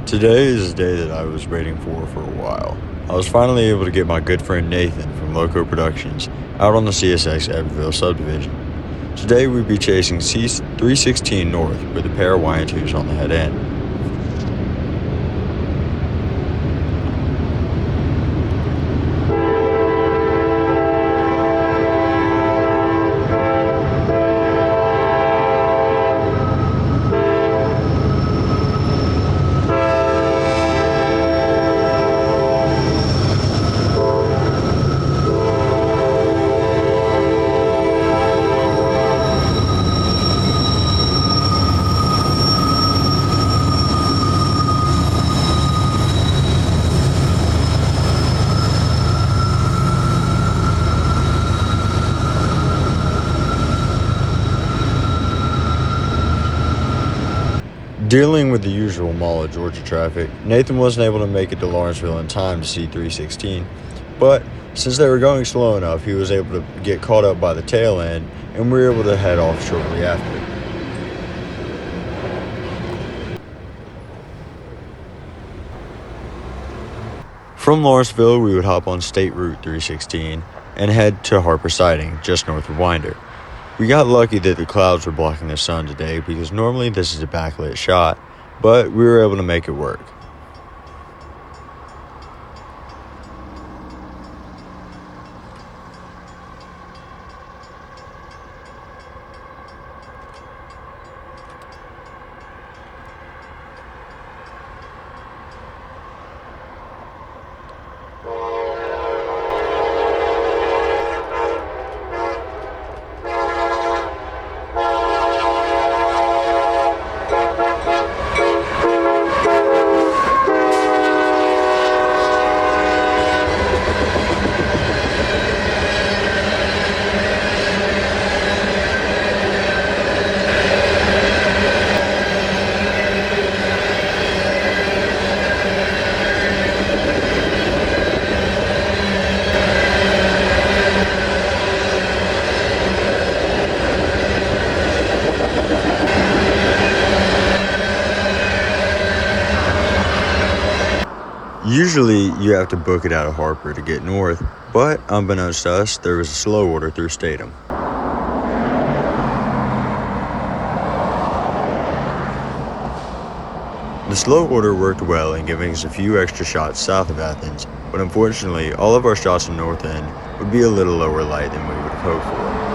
Today is a day that I was waiting for a while. I was finally able to get my good friend Nathan from Loco Productions out on the CSX Abbeville Subdivision. Today we'd be chasing C316 North with a pair of YN2s on the head end. Dealing with the usual Mall of Georgia traffic, Nathan wasn't able to make it to Lawrenceville in time to see 316, but since they were going slow enough, he was able to get caught up by the tail end, and we were able to head off shortly after. From Lawrenceville, we would hop on State Route 316 and head to Harper Siding, just north of Winder. We got lucky that the clouds were blocking the sun today because normally this is a backlit shot, but we were able to make it work. Usually, you have to book it out of Harper to get north, but unbeknownst to us, there was a slow order through Statham. The slow order worked well in giving us a few extra shots south of Athens, but unfortunately, all of our shots in North End would be a little lower light than we would have hoped for.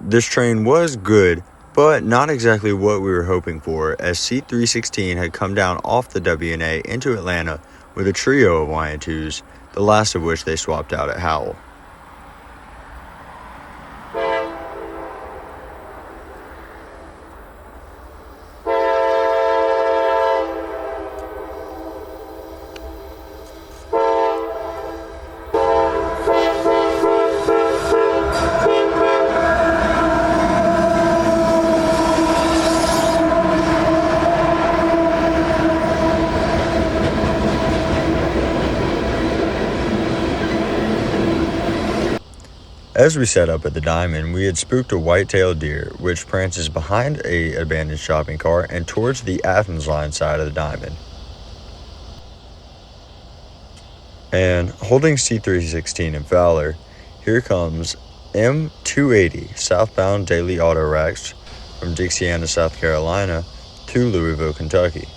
This train was good, but not exactly what we were hoping for, as C316 had come down off the WNA into Atlanta with a trio of YN2s, the last of which they swapped out at Howell. As we set up at the Diamond, we had spooked a white-tailed deer, which prances behind an abandoned shopping cart and towards the Athens line side of the Diamond. And holding C316 in Fowler, here comes M280 southbound daily auto racks from Dixiana, South Carolina to Louisville, Kentucky.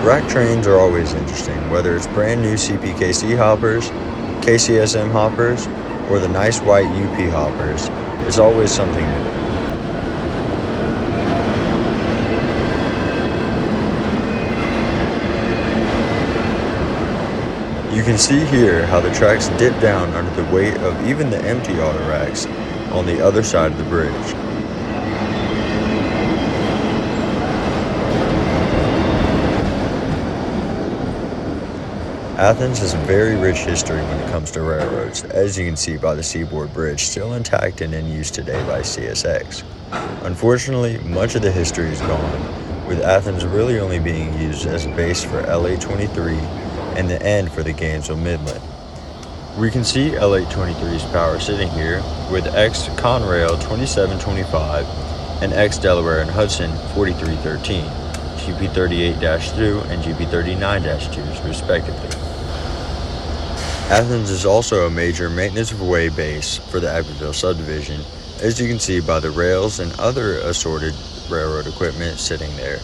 Rack trains are always interesting, whether it's brand new CPKC hoppers, KCSM hoppers, or the nice white UP hoppers. It's always something new. You can see here how the tracks dip down under the weight of even the empty auto racks on the other side of the bridge. Athens has a very rich history when it comes to railroads, as you can see by the Seaboard Bridge still intact and in use today by CSX. Unfortunately, much of the history is gone, with Athens really only being used as a base for LA-23 and the end for the Gainesville Midland. We can see LA-23's power sitting here with ex-Conrail 2725 and ex-Delaware and Hudson 4313, GP38-2 and GP39-2s respectively. Athens is also a major maintenance of way base for the Abbeville subdivision, as you can see by the rails and other assorted railroad equipment sitting there.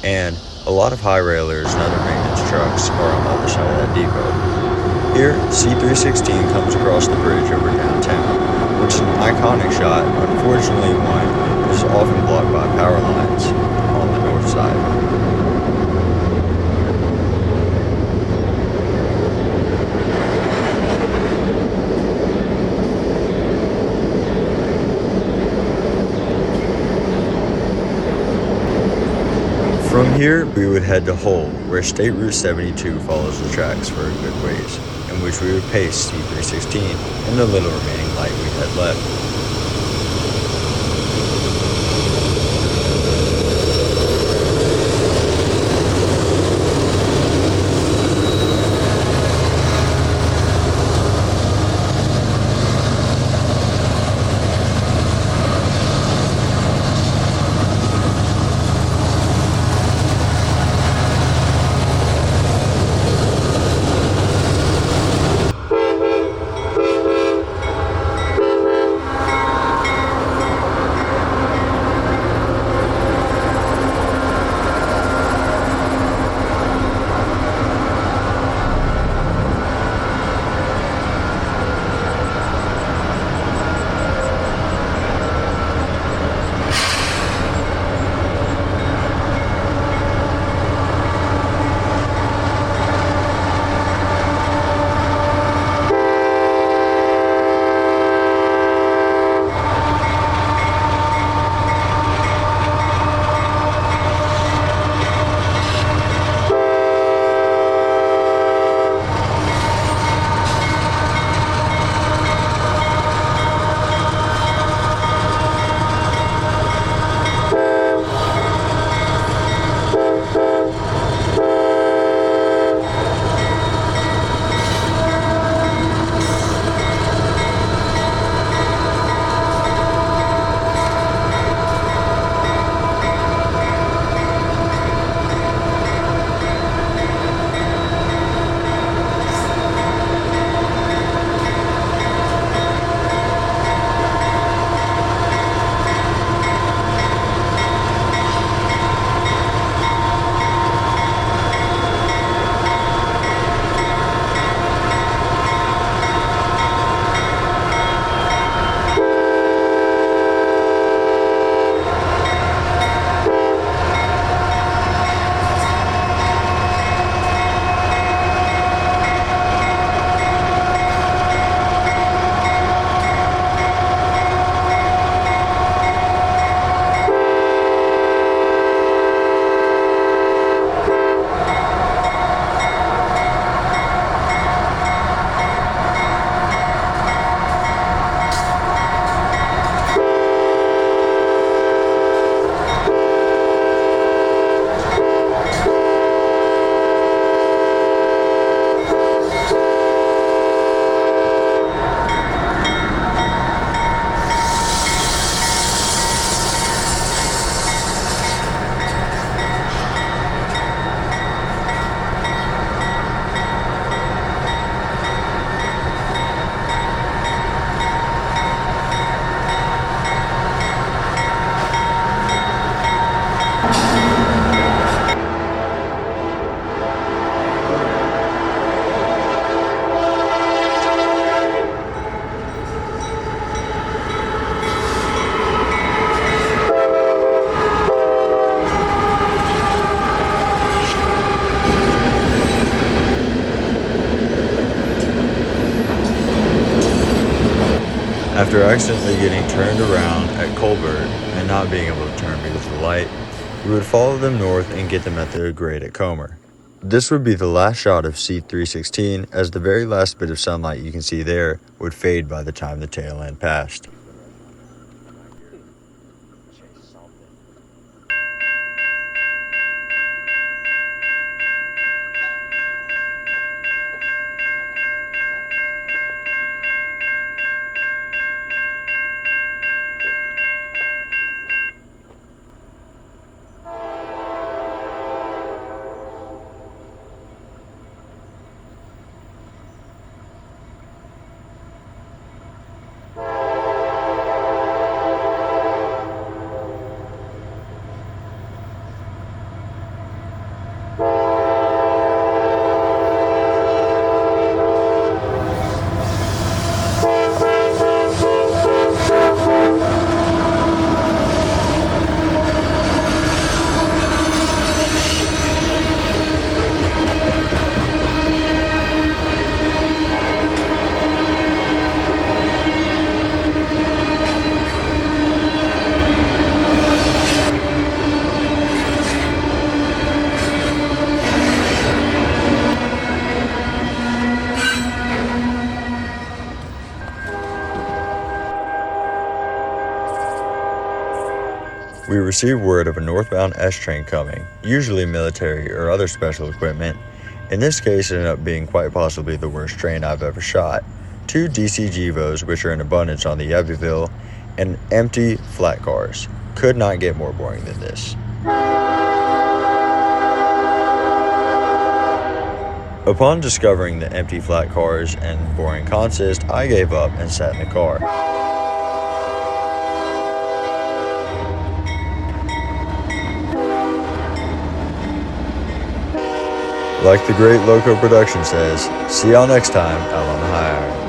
And a lot of high railers and other maintenance trucks are on the other side of that depot. Here, C316 comes across the bridge over downtown, which is an iconic shot, unfortunately one that is often blocked by power lines on the north side. From here, we would head to Hull, where State Route 72 follows the tracks for a good ways, in which we would pace C316 and the little remaining light we had left. After accidentally getting turned around at Colbert and not being able to turn because of the light, we would follow them north and get them at the grade at Comer. This would be the last shot of C316, as the very last bit of sunlight you can see there would fade by the time the tail end passed. We received word of a northbound S train coming, usually military or other special equipment. In this case, it ended up being quite possibly the worst train I've ever shot. 2 DC Gevos, which are in abundance on the Abbeville, and empty flat cars. Could not get more boring than this. Upon discovering the empty flat cars and boring consist, I gave up and sat in the car. Like the great Loco Production says, see y'all next time out on the high iron.